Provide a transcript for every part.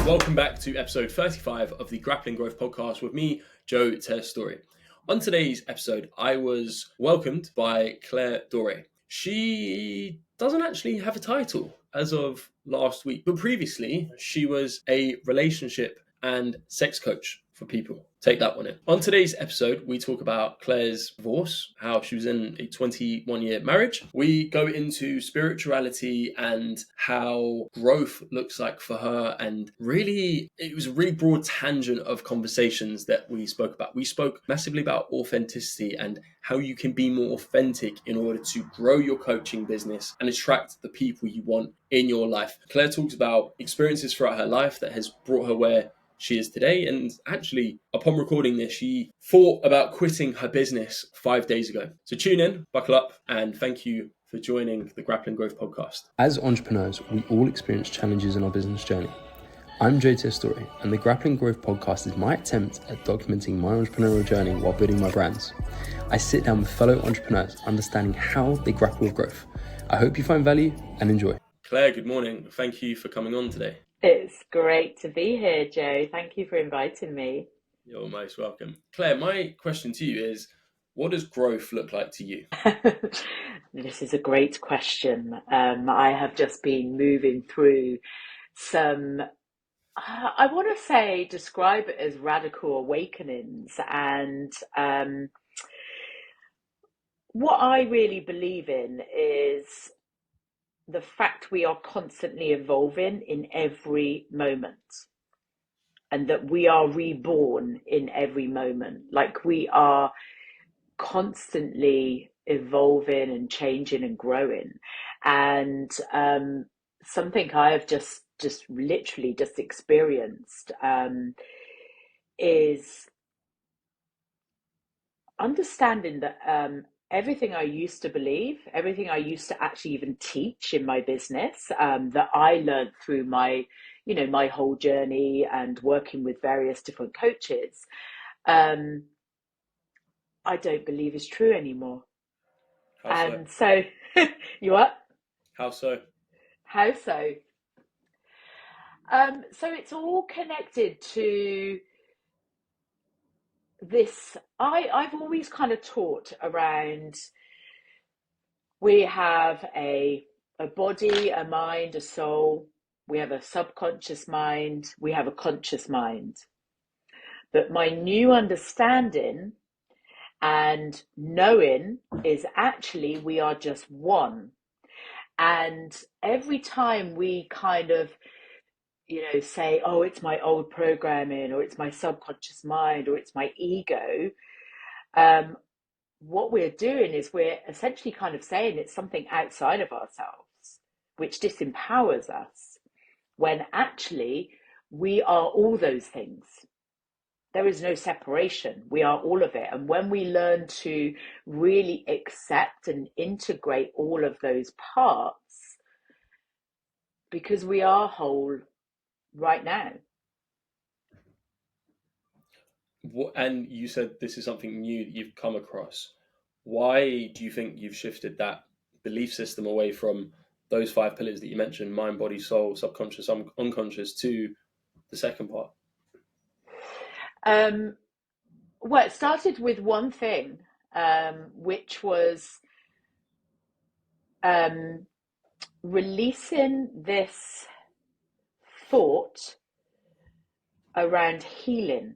Welcome back to episode 35 of the Grappling Growth podcast with me, Joe Dore. On today's episode, I was welcomed by Dore. She doesn't actually have a title as of last week, but previously she was a relationship and sex coach for people. Take that one in. On today's episode, we talk about Claire's divorce, how she was in a 21-year marriage. We go into spirituality and how growth looks like for her. And really, it was a really broad tangent of conversations that we spoke about. We spoke massively about authenticity and how you can be more authentic in order to grow your coaching business and attract the people you want in your life. Claire talks about experiences throughout her life that has brought her where she is today. And actually, upon recording this, she thought about quitting her business 5 days ago. So tune in, buckle up, and thank you for joining the Grappling Growth podcast. As entrepreneurs, we all experience challenges in our business journey. I'm Joe Dore, and the Grappling Growth podcast is my attempt at documenting my entrepreneurial journey while building my brands. I sit down with fellow entrepreneurs, understanding how they grapple with growth. I hope you find value and enjoy. Claire, good morning. Thank you for coming on today. It's great to be here, Joe. Thank you for inviting me. You're most welcome. Claire, my question to you is, what does growth look like to you? This is a great question. I have just been moving through some, I want to say, describe it as radical awakenings. And what I really believe in is the fact we are constantly evolving in every moment, and that we are reborn in every moment. Like, we are constantly evolving and changing and growing. And something I have just literally just experienced is understanding that everything I used to believe, everything I used to actually even teach in my business, that I learned through my whole journey and working with various different coaches, I don't believe is true anymore. How so? And so, you what? How so? How so? So it's all connected to this. I've always kind of taught around, we have a body, a mind, a soul, we have a subconscious mind, we have a conscious mind. But my new understanding and knowing is actually we are just one. And every time we kind of say, oh, it's my old programming, or it's my subconscious mind, or it's my ego, what we're doing is we're essentially kind of saying it's something outside of ourselves, which disempowers us, when actually we are all those things. There is no separation. We are all of it. And when we learn to really accept and integrate all of those parts, because we are whole right now. And you said this is something new that you've come across. Why do you think you've shifted that belief system away from those 5 pillars that you mentioned, mind, body, soul, subconscious, unconscious, to the second part? Well, it started with one thing, which was releasing this thought around healing,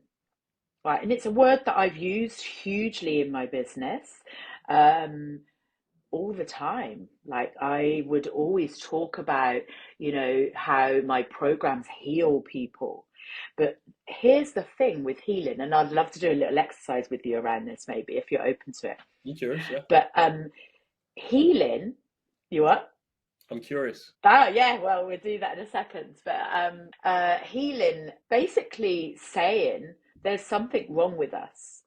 right? And it's a word that I've used hugely in my business all the time. Like, I would always talk about, how my programs heal people. But here's the thing with healing, and I'd love to do a little exercise with you around this, maybe, if you're open to it. You curious? Yeah. But healing, you what? I'm curious. Oh, yeah, well, we'll do that in a second. But healing, basically saying there's something wrong with us.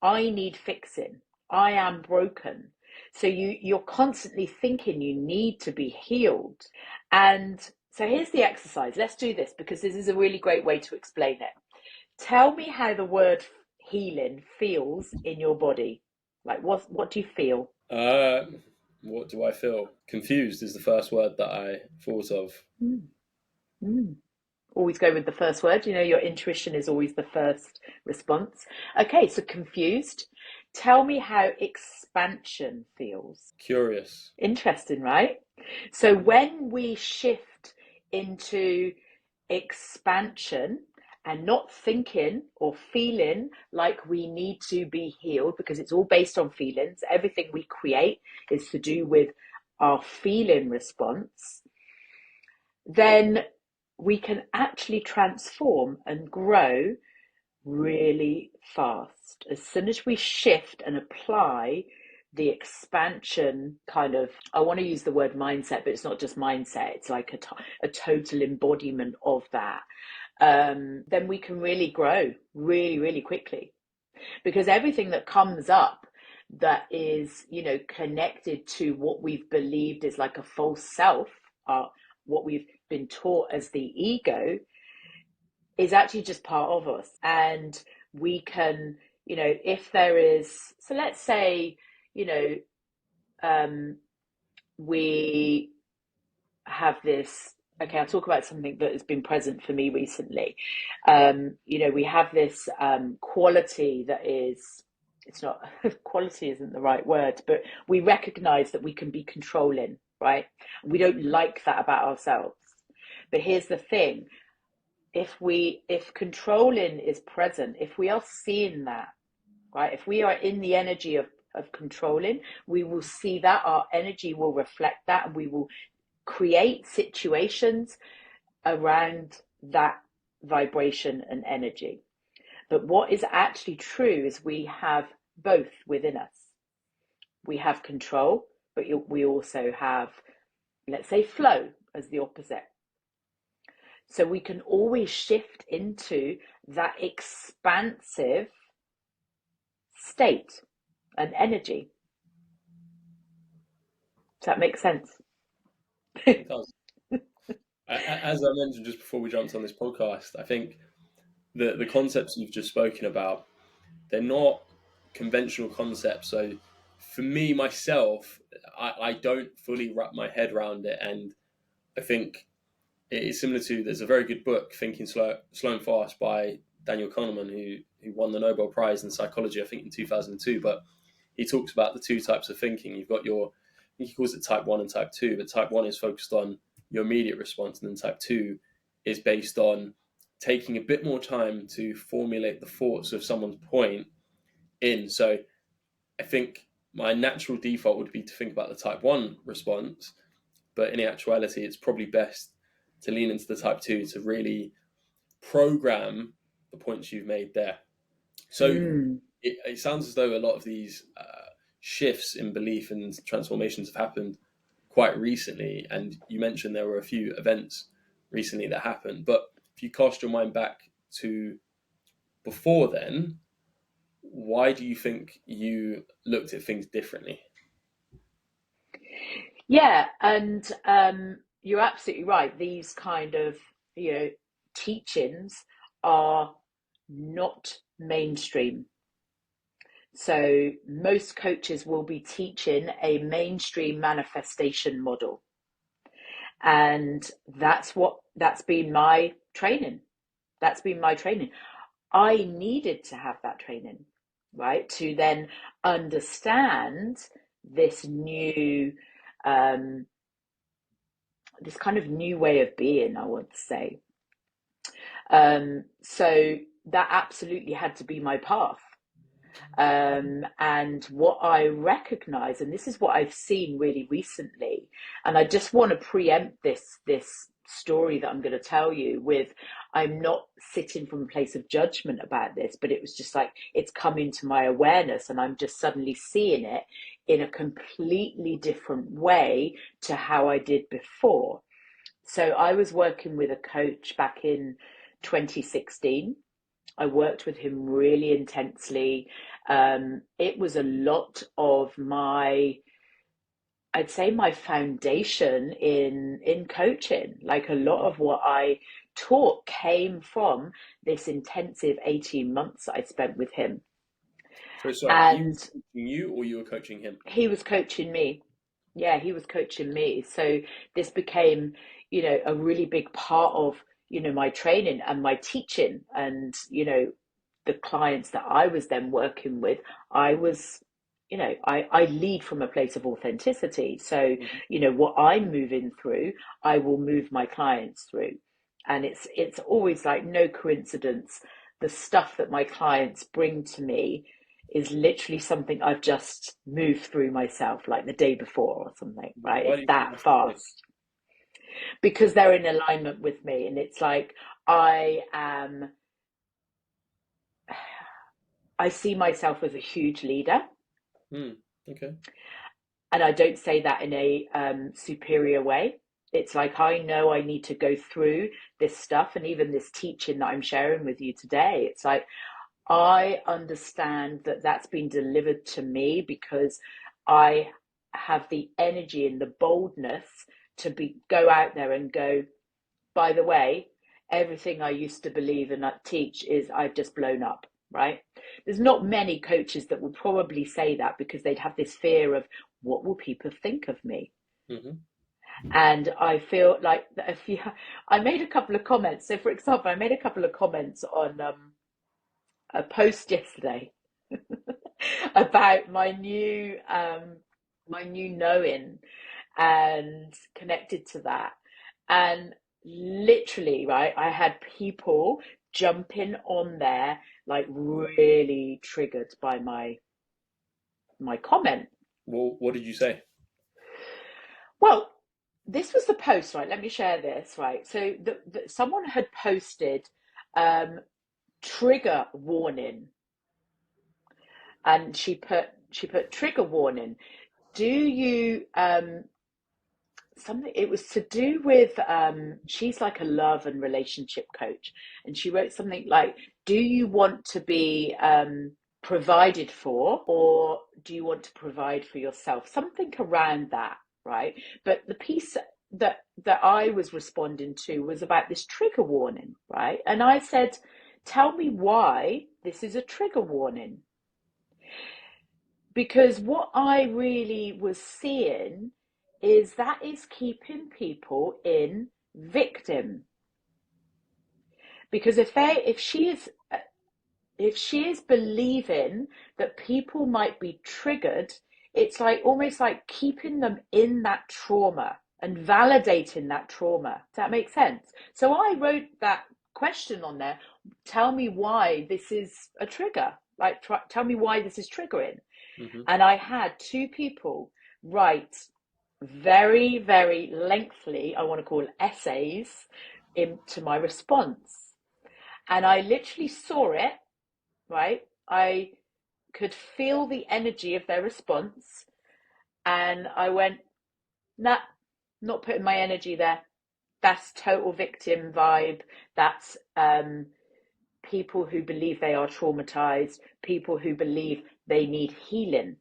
I need fixing. I am broken. So you're constantly thinking you need to be healed. And so here's the exercise. Let's do this, because this is a really great way to explain it. Tell me how the word healing feels in your body. Like, what do you feel? What do I feel? Confused is the first word that I thought of. Always go with the first word. Your intuition is always the first response. Okay, so confused. Tell me how expansion feels. Curious. Interesting, right? So when we shift into expansion and not thinking or feeling like we need to be healed, because it's all based on feelings, everything we create is to do with our feeling response, then we can actually transform and grow really fast. As soon as we shift and apply the expansion kind of, I want to use the word mindset, but it's not just mindset, it's like a total embodiment of that, then we can really grow really, really quickly. Because everything that comes up that is, connected to what we've believed is like a false self, what we've been taught as the ego, is actually just part of us. And we can, if there is, so let's say, we have this, okay, I'll talk about something that has been present for me recently. We have this quality that is, it's not, quality isn't the right word, but we recognize that we can be controlling, right? We don't like that about ourselves. But here's the thing, if controlling is present, if we are seeing that, right, if we are in the energy of controlling, we will see that, our energy will reflect that, and we will create situations around that vibration and energy. But what is actually true is we have both within us. We have control, but we also have, let's say, flow as the opposite. So we can always shift into that expansive state and energy. Does that make sense? It does. As I mentioned just before we jumped on this podcast, I think the concepts you've just spoken about, they're not conventional concepts. So for me, myself, I don't fully wrap my head around it. And I think it is similar to, there's a very good book, Thinking Slow and Fast, by Daniel Kahneman, who won the Nobel Prize in psychology, I think in 2002. But he talks about the two types of thinking. You've got I think he calls it type 1 and type 2, but type 1 is focused on your immediate response, and then type 2 is based on taking a bit more time to formulate the thoughts of someone's point in. So I think my natural default would be to think about the type 1 response, but in actuality, it's probably best to lean into the type 2 to really program the points you've made there. So it sounds as though a lot of these shifts in belief and transformations have happened quite recently. And you mentioned there were a few events recently that happened. But if you cast your mind back to before then, why do you think you looked at things differently? Yeah, and you're absolutely right. These kind of, teachings are not mainstream. So most coaches will be teaching a mainstream manifestation model. And that's been my training. That's been my training. I needed to have that training, right? To then understand this new, this kind of new way of being, I want to say. So that absolutely had to be my path. And what I recognize, and this is what I've seen really recently, and I just want to preempt this story that I'm going to tell you with, I'm not sitting from a place of judgment about this, but it was just like, it's come into my awareness and I'm just suddenly seeing it in a completely different way to how I did before. So I was working with a coach back in 2016. I worked with him really intensely. It was a lot of I'd say my foundation in coaching. Like a lot of what I taught came from this intensive 18 months that I spent with him. So sorry, he And was coaching you or you were coaching him? he was coaching me. Yeah, he was coaching me. So this became, a really big part of, my training and my teaching, and the clients that I was then working with, I was, I lead from a place of authenticity. So, what I'm moving through, I will move my clients through. And it's always like no coincidence. The stuff that my clients bring to me is literally something I've just moved through myself, like the day before or something, right? Why do It's you think that that's the case? fast because they're in alignment with me. And it's like, I am, I see myself as a huge leader. Okay. And I don't say that in a superior way. It's like, I know I need to go through this stuff, and even this teaching that I'm sharing with you today. It's like, I understand that that's been delivered to me because I have the energy and the boldness to go out there and go, by the way, everything I used to believe and teach is I've just blown up, right? There's not many coaches that will probably say that because they'd have this fear of, what will people think of me? Mm-hmm. And I feel like that I made a couple of comments. So, for example, I made a couple of comments on a post yesterday about my new knowing, and connected to that. And literally, right, I had people jumping on there, like really triggered by my comment. Well, what did you say? Well, this was the post, right? Let me share this, right? So someone had posted um, trigger warning, and she put trigger warning. Do you something, it was to do with she's like a love and relationship coach, and she wrote something like, do you want to be provided for, or do you want to provide for yourself, something around that, right? But the piece that I was responding to was about this trigger warning, right? And I said, tell me why this is a trigger warning, because what I really was seeing is that is keeping people in victim. Because if she is believing that people might be triggered, it's like almost like keeping them in that trauma and validating that trauma. Does that make sense? So I wrote that question on there. Tell me why this is a trigger. Like, tell me why this is triggering. Mm-hmm. And I had two people write very, very lengthy, I want to call essays, into my response. And I literally saw it, right? I could feel the energy of their response. And I went, nah, not putting my energy there. That's total victim vibe. That's people who believe they are traumatized, people who believe they need healing.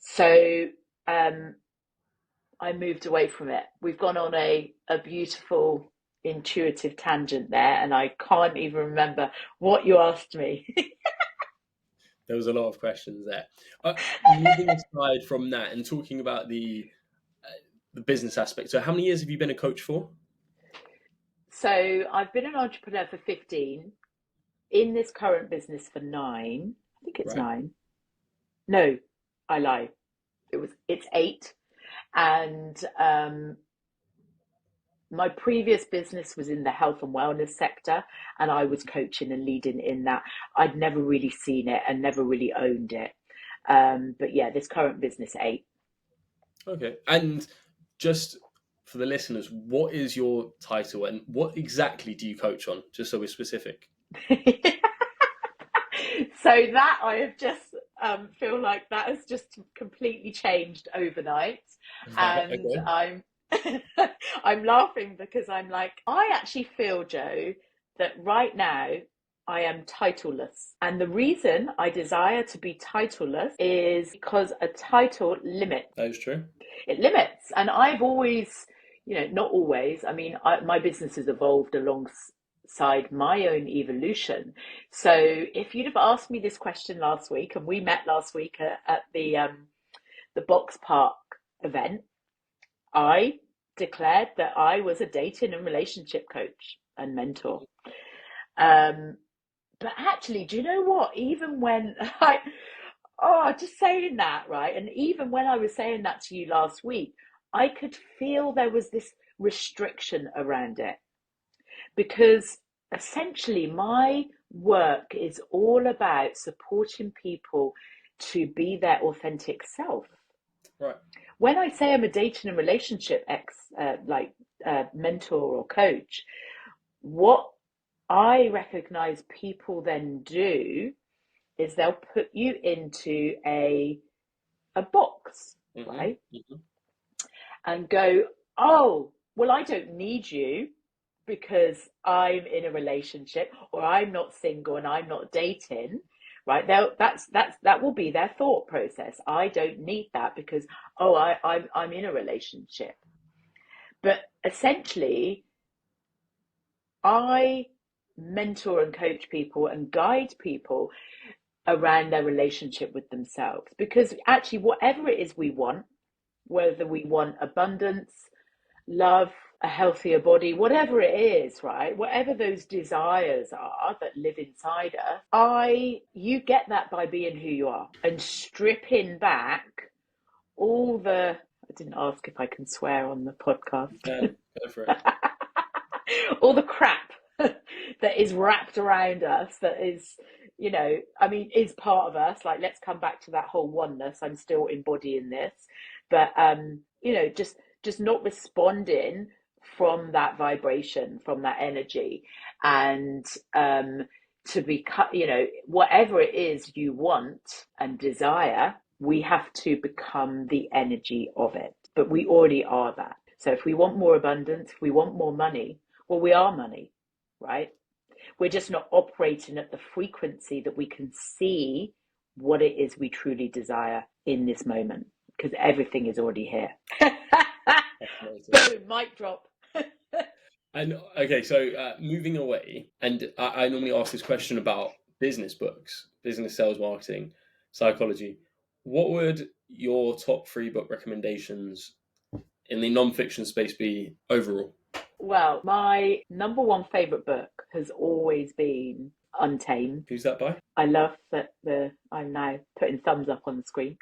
So I moved away from it. We've gone on a beautiful intuitive tangent there, and I can't even remember what you asked me. There was a lot of questions there. Moving aside from that and talking about the business aspect. So, how many years have you been a coach for? So I've been an entrepreneur for 15, in this current business for 9. I think it's Right. 9. No, I lie. It's 8. And my previous business was in the health and wellness sector, and I was coaching and leading in that. I'd never really seen it and never really owned it. But yeah, this current business, 8. Okay. And just for the listeners, what is your title and what exactly do you coach on? Just so we're specific. So that I have just feel like that has just completely changed overnight, and Okay. I'm laughing because I'm like, I actually feel, Joe, that right now I am titleless, and the reason I desire to be titleless is because a title limits. That is true. It limits, and I've always, not always. I mean, my business has evolved alongside my own evolution. So if you'd have asked me this question last week, and we met last week at the Box Park event, I declared that I was a dating and relationship coach and mentor. But actually, do you know what? Even when just saying that, right? And even when I was saying that to you last week, I could feel there was this restriction around it, because essentially my work is all about supporting people to be their authentic self. Right. When I say I'm a dating and relationship mentor or coach, what I recognize people then do is they'll put you into a box, right? And go, oh, well, I don't need you because I'm in a relationship, or I'm not single and I'm not dating, right? That will be their thought process. I don't need that because, I'm in a relationship. But essentially, I mentor and coach people and guide people around their relationship with themselves, because actually, whatever it is we want, whether we want abundance, love, a healthier body, whatever it is, right? Whatever those desires are that live inside us, you get that by being who you are and stripping back all the, I didn't ask if I can swear on the podcast. Yeah, go for it. All the crap that is wrapped around us, that is, is part of us. Like, let's come back to that whole oneness. I'm still embodying this, but just not responding from that vibration, from that energy, and to be cut. Whatever it is you want and desire, we have to become the energy of it. But we already are that. So if we want more abundance, if we want more money, well, we are money, right? We're just not operating at the frequency that we can see what it is we truly desire in this moment, because everything is already here. Boom, mic drop. And okay, so moving away, and I normally ask this question about business books, business sales, marketing, psychology. What would your top 3 book recommendations in the non-fiction space be overall? Well, my number 1 favorite book has always been Untamed. Who's that by? I love that I'm now putting thumbs up on the screen.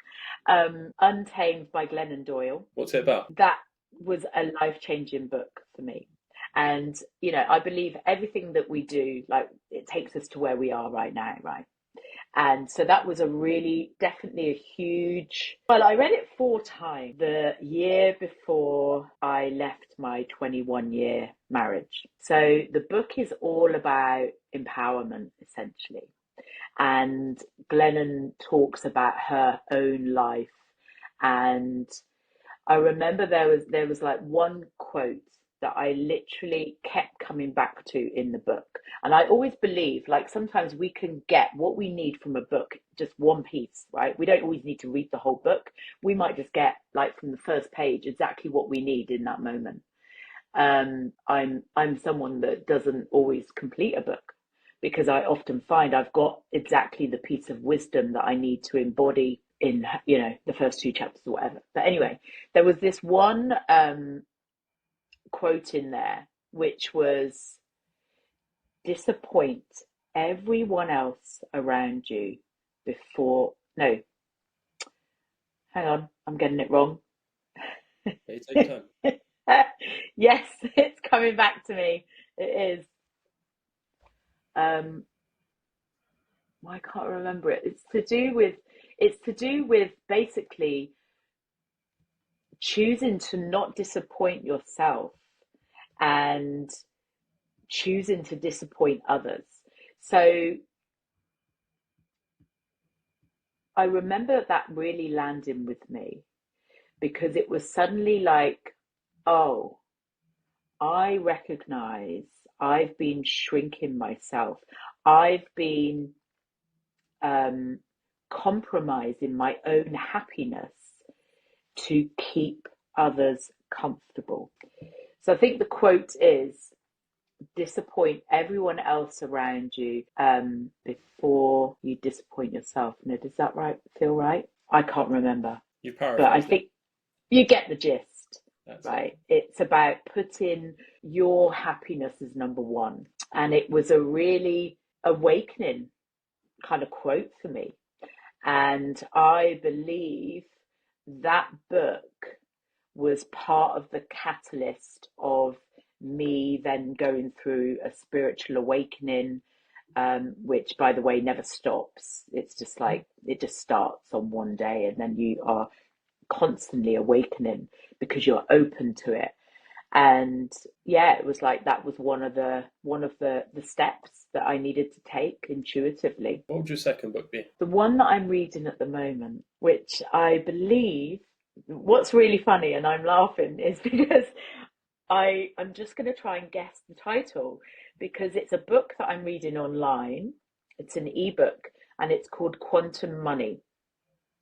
Untamed by Glennon Doyle. What's it about? That was a life-changing book for me. And, I believe everything that we do, like, it takes us to where we are right now, right? And so that was definitely a huge, well, I read it 4 times the year before I left my 21-year marriage. So the book is all about empowerment, essentially. And Glennon talks about her own life. And I remember there was like one quote that I literally kept coming back to in the book. And I always believe, like, sometimes we can get what we need from a book, just one piece, right? We don't always need to read the whole book. We might just get, like, from the first page, exactly what we need in that moment. I'm someone that doesn't always complete a book, because I often find I've got exactly the piece of wisdom that I need to embody in, the first 2 chapters or whatever. But anyway, there was this one quote in there, which was, disappoint everyone else around you before, no, hang on, I'm getting it wrong. Take time. Yes, it's coming back to me. It is. Well, I can't remember it. It's to do with basically choosing to not disappoint yourself and choosing to disappoint others. So I remember that really landing with me, because it was suddenly like, oh, I recognize I've been shrinking myself. I've been compromising my own happiness to keep others comfortable. So I think the quote is, disappoint everyone else around you before you disappoint yourself. Now, does that feel right? I can't remember. You But I paraphrased it. think you get the gist. That's it. right? It's about putting your happiness as number one. And it was a really awakening kind of quote for me. And I believe that book was part of the catalyst of me then going through a spiritual awakening, which, by the way, never stops. It's just like it just starts on one day, and then you are constantly awakening because you're open to it. And yeah, it was like that was one of the steps that I needed to take intuitively. What would your second book be? The one that I'm reading at the moment, which I believe, what's really funny, and I'm laughing, is because I'm just going to try and guess the title, because it's a book that I'm reading online. It's an ebook, and it's called Quantum Money.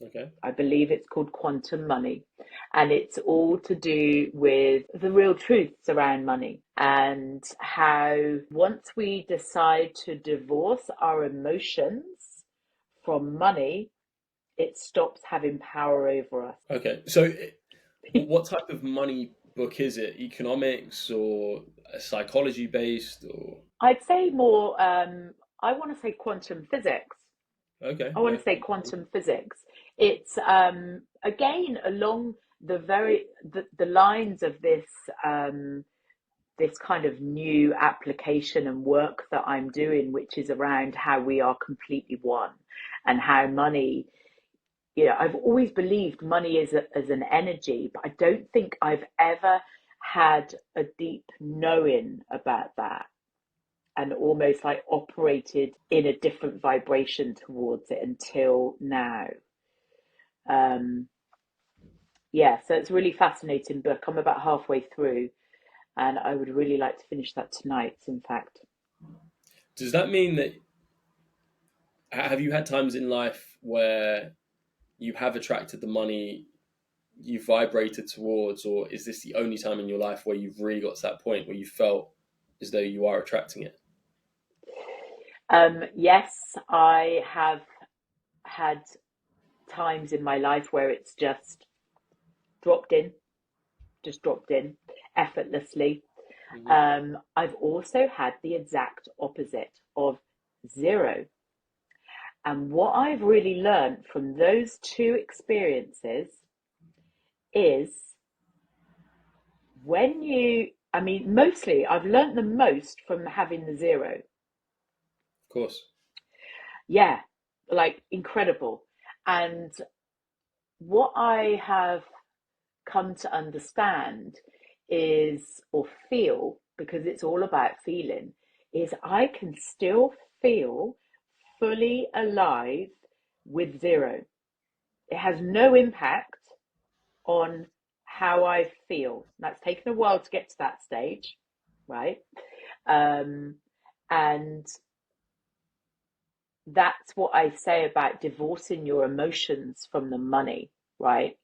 Okay. I believe it's called Quantum Money. And it's all to do with the real truths around money, and how once we decide to divorce our emotions from money, it stops having power over us. Okay. So, what type of money book is it? Economics or psychology based or? I'd say more, I want to say quantum physics. Okay. I want Yeah. to say quantum physics. It's again along the lines of this kind of new application and work that I'm doing, which is around how we are completely one, and how money. I've always believed money is as an energy, but I don't think I've ever had a deep knowing about that, and almost like operated in a different vibration towards it until now. Um, yeah, so it's a really fascinating book. I'm about halfway through, and I would really like to finish that tonight, in fact. Does that mean that have you had times in life where you have attracted the money you vibrated towards, or is this the only time in your life where you've really got to that point where you felt as though you are attracting it? Yes, I have had times in my life where it's dropped in, just dropped in effortlessly. Mm-hmm. I've also had the exact opposite of zero. And what I've really learned from those two experiences is mostly I've learned the most from having the zero. Of course. Yeah, like incredible. And what I have come to understand is, or feel, because it's all about feeling, is I can still feel fully alive with zero. It has no impact on how I feel. That's taken a while to get to that stage, right? Um, and that's what I say about divorcing your emotions from the money, right?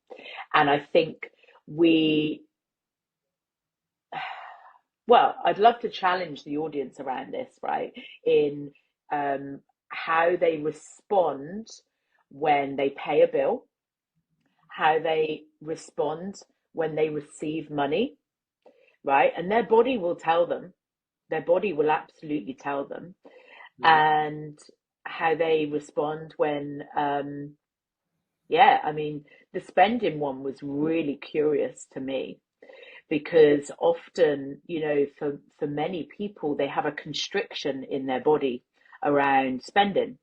And I think we, well, I'd love to challenge the audience around this, right? In how they respond when they pay a bill, how they respond when they receive money, right? And their body will tell them, their body will absolutely tell them, Mm-hmm. and how they respond when, yeah, I mean, the spending one was really curious to me, because often, for many people, they have a constriction in their body around spending.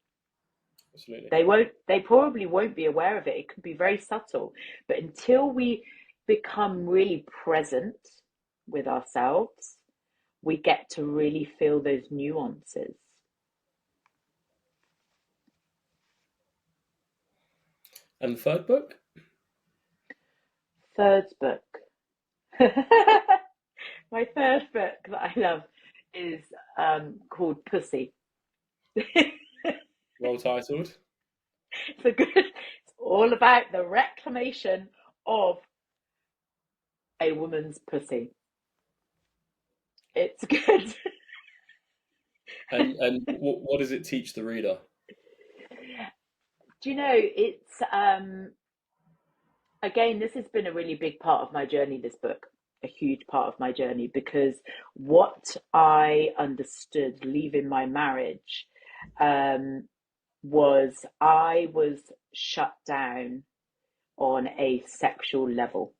Absolutely. They probably won't be aware of it. It could be very subtle, but until we become really present with ourselves, we get to really feel those nuances. And the third book? Third book. My third book that I love is called Pussy. Well titled. It's all about the reclamation of a woman's pussy. It's good. And what does it teach the reader? Do you know, it's again, this has been a really big part of my journey, this book, a huge part of my journey, because what I understood leaving my marriage was I was shut down on a sexual level.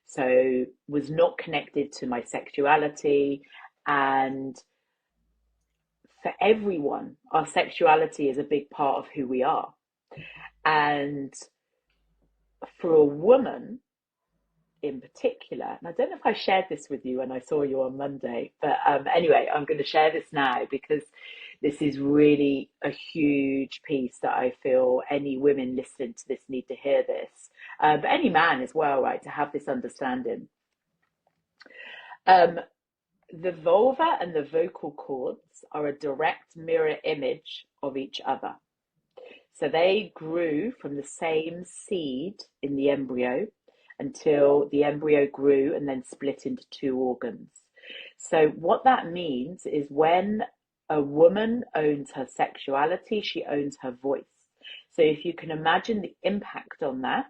So was not connected to my sexuality. And for everyone, our sexuality is a big part of who we are. And for a woman in particular, and I don't know if I shared this with you when I saw you on Monday, but anyway, I'm going to share this now because this is really a huge piece that I feel any women listening to this need to hear this, but any man as well, right, to have this understanding. The vulva and the vocal cords are a direct mirror image of each other. So they grew from the same seed in the embryo until the embryo grew and then split into two organs. So what that means is when a woman owns her sexuality, she owns her voice. So if you can imagine the impact on that,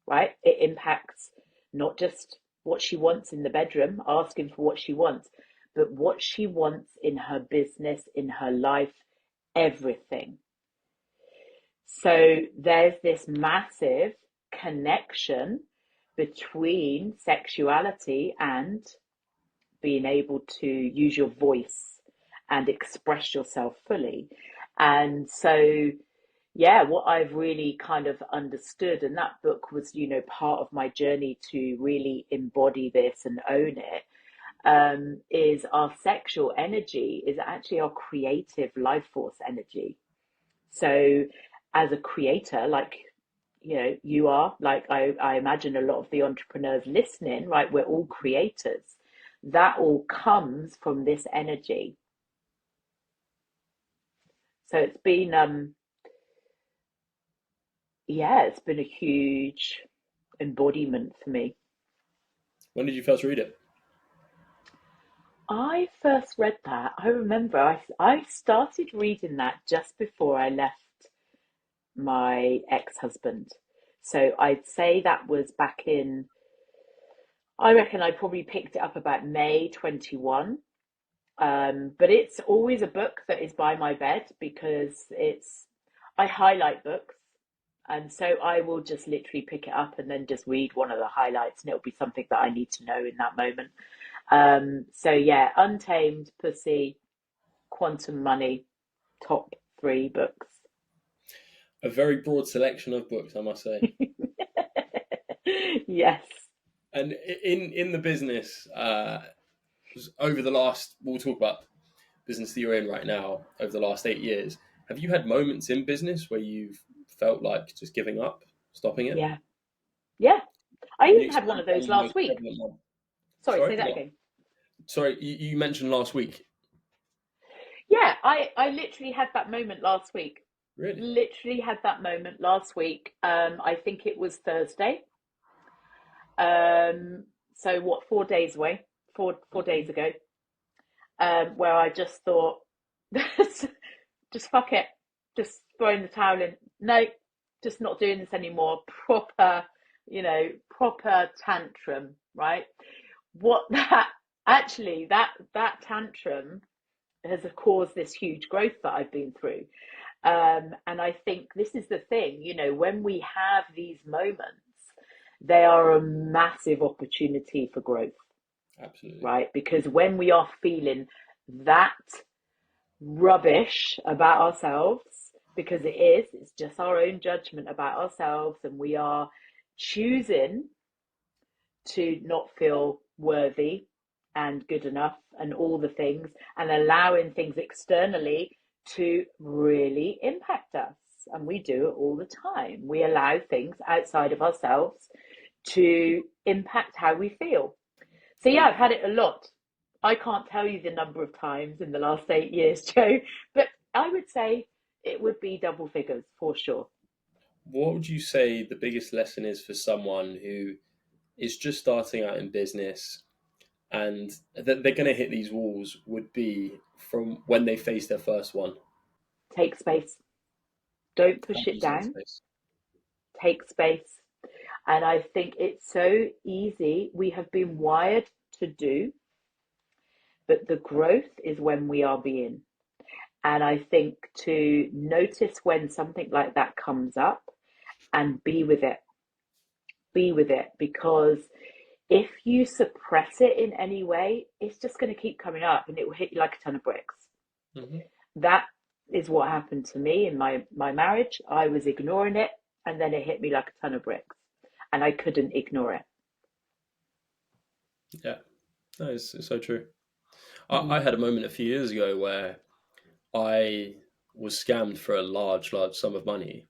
right? It impacts not just what she wants in the bedroom, asking for what she wants, but what she wants in her business, in her life, everything. So there's this massive connection between sexuality and being able to use your voice and express yourself fully. And so, yeah, what I've really kind of understood, and that book was, part of my journey to really embody this and own it, is our sexual energy is actually our creative life force energy. So as a creator, like, you are, like, I imagine a lot of the entrepreneurs listening, right? We're all creators. That all comes from this energy. So it's been, it's been a huge embodiment for me. When did you first read it? I first read that. I remember I started reading that just before I left my ex-husband. So I'd say that was back in, I reckon I probably picked it up about May 21. But it's always a book that is by my bed because I highlight books. And so I will just literally pick it up and then just read one of the highlights, and it'll be something that I need to know in that moment. So yeah, Untamed, Pussy, Quantum Money, top 3 books. A very broad selection of books, I must say. Yes. And in the business, over the last, we'll talk about business that you're in right now, over the last 8 years, have you had moments in business where you've felt like just giving up, stopping it? Yeah. Yeah. I Can you even had one explain of how those the last most week. prevalent one? Sorry, Sorry, say that again. sorry. You mentioned last week. Yeah, I literally had that moment last week. Really? Literally had that moment last week. I think it was Thursday. So what, 4 days away, four days ago, where I just thought, just fuck it, just throwing the towel in. No, just not doing this anymore. Proper tantrum, right? What that actually that tantrum has caused this huge growth that I've been through. And I think this is the thing, when we have these moments, they are a massive opportunity for growth. Absolutely. Right? Because when we are feeling that rubbish about ourselves, because it's just our own judgment about ourselves, and we are choosing to not feel worthy and good enough and all the things, and allowing things externally to really impact us. And we do it all the time. We allow things outside of ourselves to impact how we feel. So yeah, I've had it a lot. I can't tell you the number of times in the last 8 years, Joe, but I would say it would be double figures for sure. What would you say the biggest lesson is for someone who is just starting out in business and that they're going to hit these walls would be from when they face their first one? Take space. Don't How push do it you take down. space? Take space. And I think it's so easy. We have been wired to do, but the growth is when we are being. And I think to notice when something like that comes up and be with it, because if you suppress it in any way, it's just going to keep coming up and it will hit you like a ton of bricks. Mm-hmm. That is what happened to me in my marriage. I was ignoring it and then it hit me like a ton of bricks and I couldn't ignore it. Yeah, no, it's so true. I had a moment a few years ago where I was scammed for a large sum of money.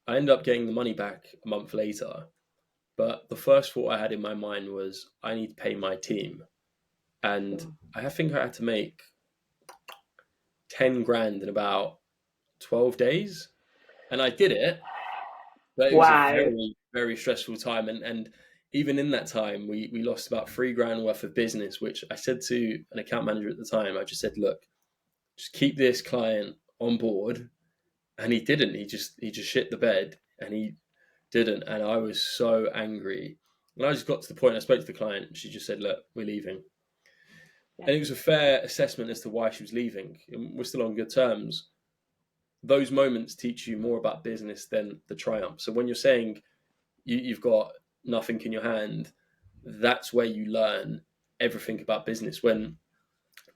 I ended up getting the money back a month later, but the first thought I had in my mind was, I need to pay my team. And Sure. I think I had to make 10 grand in about 12 days. And I did it, but it was a Wow. very, very stressful time. And even in that time, we lost about 3 grand worth of business, which I said to an account manager at the time. I just said, look, just keep this client on board. And he didn't. He just shit the bed and he didn't. And I was so angry. And I just got to the point, I spoke to the client, and she just said, look, we're leaving. Yeah. And it was a fair assessment as to why she was leaving. And we're still on good terms. Those moments teach you more about business than the triumph. So when you're saying you've got nothing in your hand, that's where you learn everything about business. When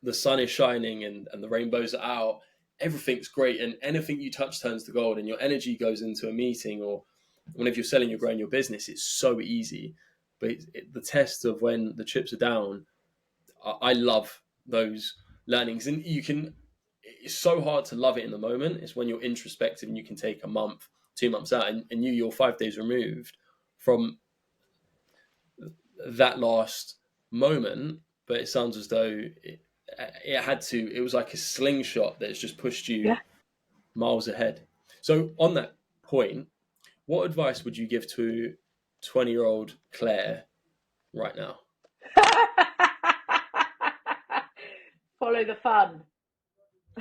the sun is shining and the rainbows are out, everything's great, and anything you touch turns to gold, and your energy goes into a meeting, or whenever you're selling, you're growing your business, it's so easy. But the test of when the chips are down, I love those learnings. And it's so hard to love it in the moment. It's when you're introspective and you can take a month, 2 months out, and you're 5 days removed from that last moment. But it sounds as though it was like a slingshot that's just pushed you Yeah. miles ahead. So on that point, what advice would you give to 20-year-old Claire right now? Follow the fun.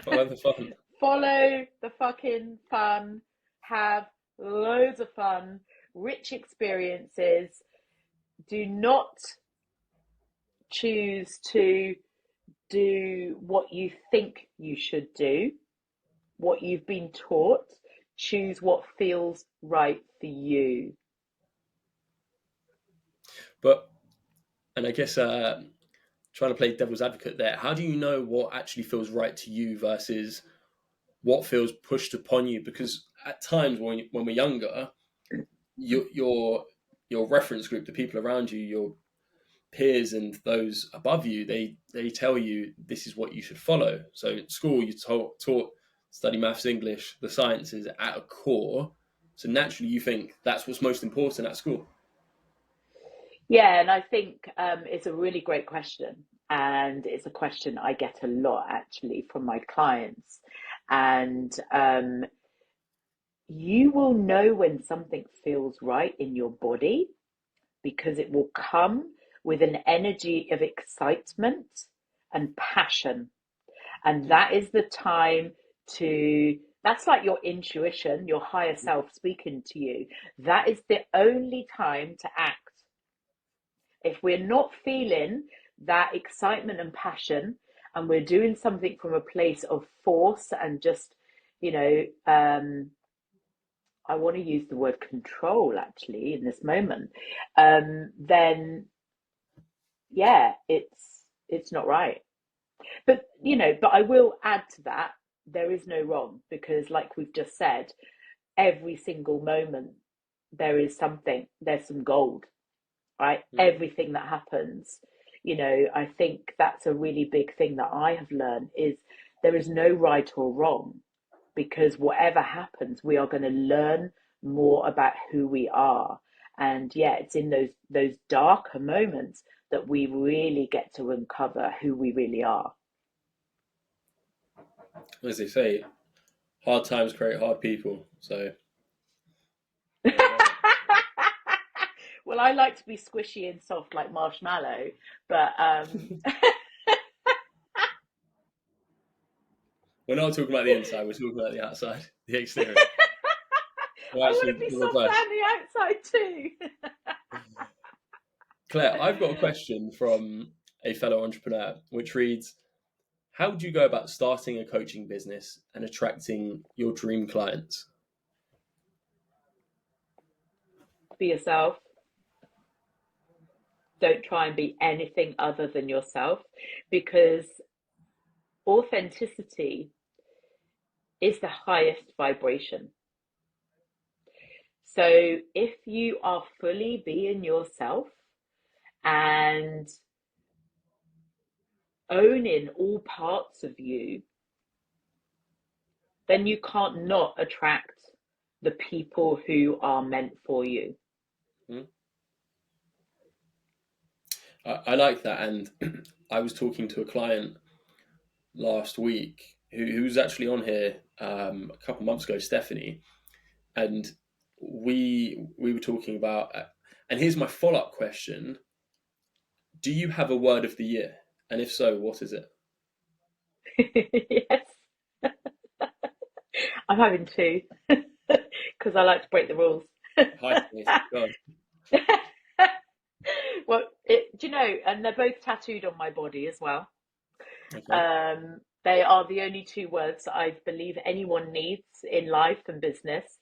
Follow the fun. Follow the fucking fun. Have loads of fun, rich experiences. Do not choose to do what you think you should do, what you've been taught. Choose what feels right for you. And I guess trying to play devil's advocate there, how do you know what actually feels right to you versus what feels pushed upon you? Because at times when we're younger, your reference group, the people around you, your peers and those above you, they tell you this is what you should follow. So at school, you're taught study maths, English, the sciences at a core. So naturally, you think that's what's most important at school. Yeah, and I think it's a really great question. And it's a question I get a lot actually from my clients. And you will know when something feels right in your body because it will come with an energy of excitement and passion. And that is the time that's like your intuition, your higher self speaking to you. That is the only time to act. If we're not feeling that excitement and passion, and we're doing something from a place of force and just, you know, I want to use the word control actually in this moment, then yeah, it's not right. But but I will add to that, there is no wrong because like we've just said, every single moment there's some gold, right? Mm. Everything that happens, I think that's a really big thing that I have learned is there is no right or wrong because whatever happens, we are going to learn more about who we are. And yeah, it's in those darker moments that we really get to uncover who we really are. As they say, hard times create hard people. So there you have it. Well, I like to be squishy and soft like marshmallow, but We're not talking about the inside, we're talking about the outside, the exterior. Well, I want actually, to be the soft reverse. around the outside too. Claire, I've got a question from a fellow entrepreneur, which reads, how do you go about starting a coaching business and attracting your dream clients? Be yourself. Don't try and be anything other than yourself, because authenticity is the highest vibration. So if you are fully being yourself and owning all parts of you, then you can't not attract the people who are meant for you. I like that. And I was talking to a client last week who was actually on here a couple months ago, Stephanie, and we were talking about, and here's my follow-up question. Do you have a word of the year? And if so, what is it? Yes, I'm having two because I like to break the rules. Hi, God. Well, do you know, and they're both tattooed on my body as well. Okay. They are the only two words that I believe anyone needs in life and business.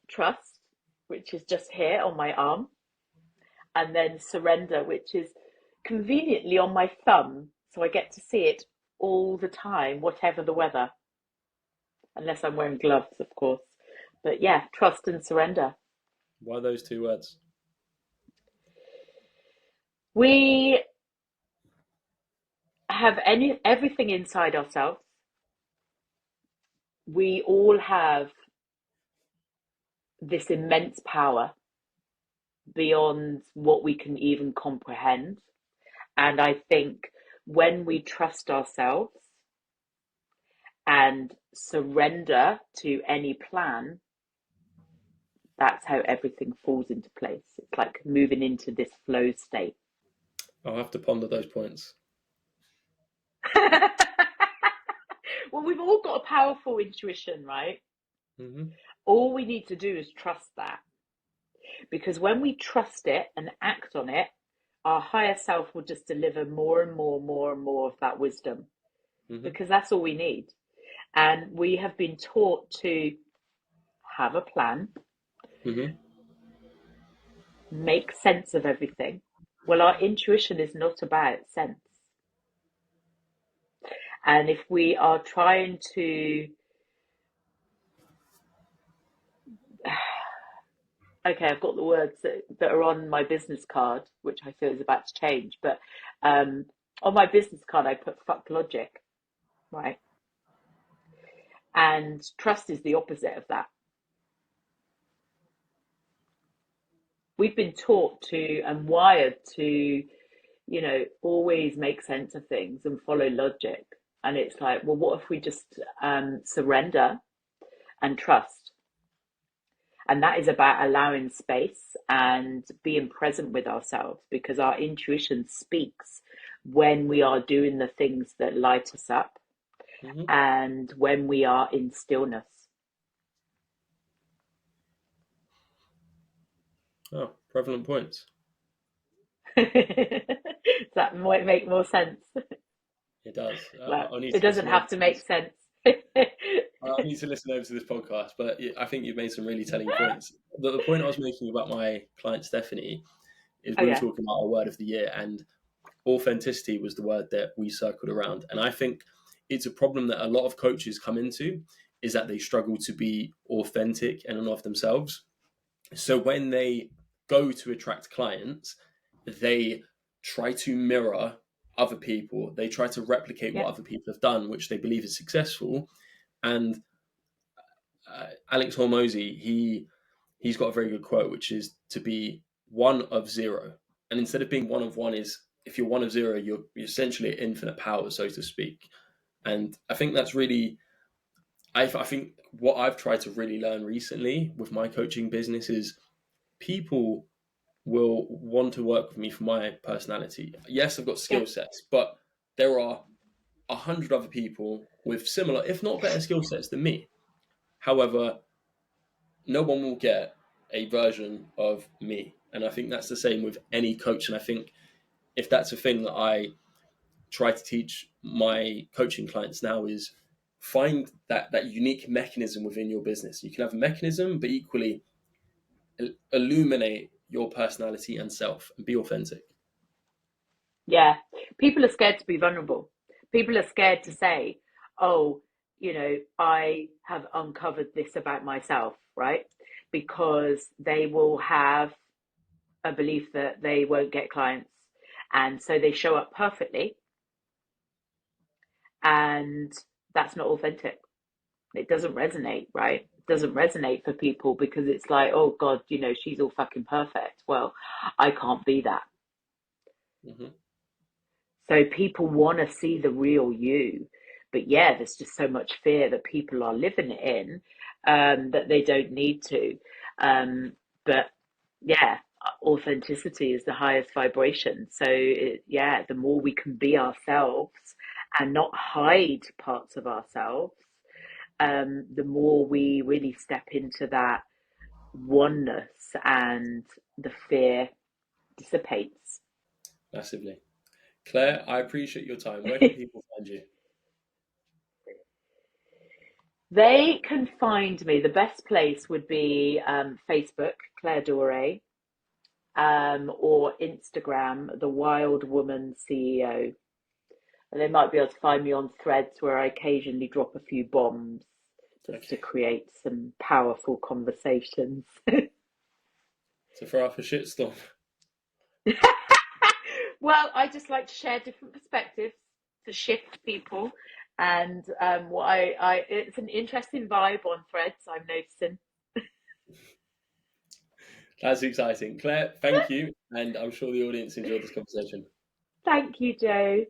Trust, which is just here on my arm, and then surrender, which is conveniently on my thumb, so I get to see it all the time, whatever the weather, unless I'm wearing gloves, of course. But yeah, trust and surrender. Why those two words? We have everything inside ourselves. We all have this immense power beyond what we can even comprehend. And I think when we trust ourselves and surrender to any plan, that's how everything falls into place. It's like moving into this flow state. I'll have to ponder those points. Well, we've all got a powerful intuition, right? Mm-hmm. All we need to do is trust that. Because when we trust it and act on it, our higher self will just deliver more and more of that wisdom. Mm-hmm. Because that's all we need. And we have been taught to have a plan, Mm-hmm. make sense of everything. Well, our intuition is not about sense. And if we are trying to, okay, I've got the words that are on my business card, which I feel is about to change, but on my business card, I put fuck logic, right? And trust is the opposite of that. We've been taught to and wired to, always make sense of things and follow logic. And it's like, well, what if we just surrender and trust? And that is about allowing space and being present with ourselves, because our intuition speaks when we are doing the things that light us up Mm-hmm. and when we are in stillness. Oh, prevalent points. That might make more sense. It does. Well, I need it to doesn't listen over have to to make this. sense. I need to listen over to this podcast, but I think you've made some really telling points. The point I was making about my client Stephanie is Oh, we were yeah. talking about our word of the year, and authenticity was the word that we circled around. And I think it's a problem that a lot of coaches come into, is that they struggle to be authentic and of themselves. So when they go to attract clients, they try to mirror other people. They try to replicate Yeah. what other people have done, which they believe is successful. And Alex Hormozy, he's got a very good quote, which is to be one of zero. And instead of being one of one, is if you're one of zero, you're essentially at infinite power, so to speak. And I think that's really, I think what I've tried to really learn recently with my coaching business is people will want to work with me for my personality. Yes, I've got Yeah. skill sets, but there are 100 other people with similar, if not better skill sets than me. However, no one will get a version of me. And I think that's the same with any coach. And I think if that's a thing that I try to teach my coaching clients now is find that unique mechanism within your business. You can have a mechanism, but equally illuminate your personality and self and be authentic. Yeah. People are scared to be vulnerable. People are scared to say, oh, I have uncovered this about myself, right? Because they will have a belief that they won't get clients. And so they show up perfectly, and that's not authentic. It doesn't resonate, right? It doesn't resonate for people because it's like, oh God, she's all fucking perfect. Well, I can't be that. Mm-hmm. So people want to see the real you. But yeah, there's just so much fear that people are living in, that they don't need to. But yeah, authenticity is the highest vibration. So the more we can be ourselves and not hide parts of ourselves, the more we really step into that oneness, and the fear dissipates. Massively. Claire, I appreciate your time. Where can people find you? They can find me. The best place would be Facebook, Claire Dore, or Instagram, The Wild Woman CEO. And they might be able to find me on Threads, where I occasionally drop a few bombs just to Okay. create some powerful conversations. To throw off a shitstorm. Well, I just like to share different perspectives to shift people. And what it's an interesting vibe on Threads, I'm noticing. That's exciting. Claire, thank you. And I'm sure the audience enjoyed this conversation. Thank you, Joe.